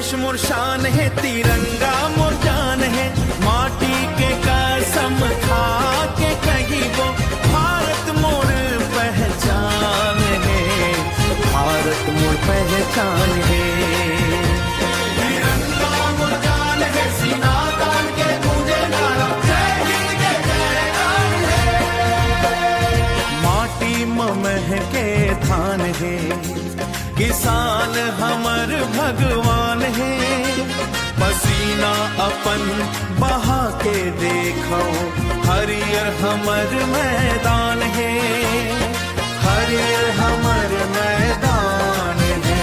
देश मोर शान है, तिरंगा मोर जान है। माटी के कसम खा के कही वो, भारत मोर पहचान है, भारत मोर पहचान है। तिरंगा मोर जान है, सीना तान के गूंजे नारा, जय हिंद के जयगान है। माटी महके धान है, किसान हमर भगवान है। पसीना अपन बहा के देखो, हरियर हमर मैदान है, हरियर हमर मैदान है।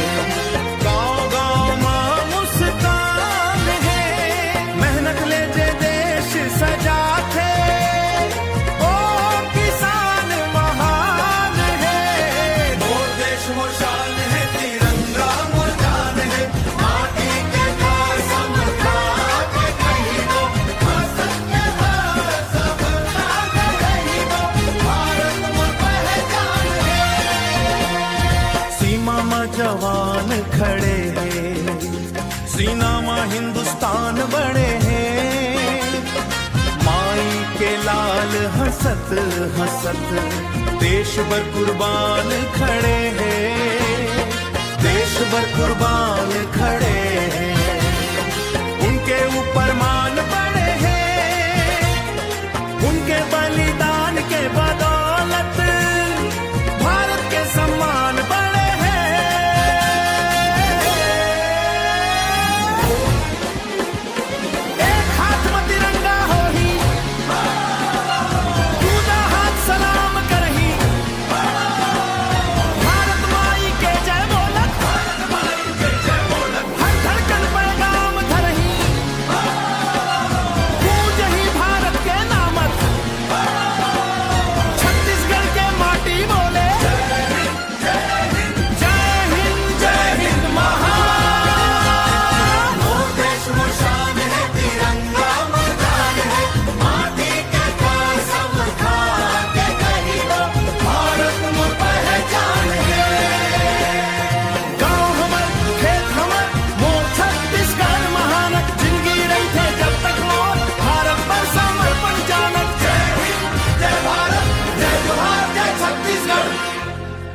गाँव गाँव माँ मुस्कान है, मेहनत ले जे देश सजा थे, ओ किसान महान है। मोर देश मोर शान है, तिरंगा मोर जान है। माटी के कसम खा के कही वो, असत्य सब त्याग रही वो, भारत मोर पहचान है। सीमा में जवान खड़े हैं, सीना में हिंदुस्तान बड़े हैं। माई के लाल हंसत हंसत देश भर कुर्बान खड़े हैं, देश भर कुर्बान खड़े हैं। उनके ऊपर मान पड़े हैं, उनके बलि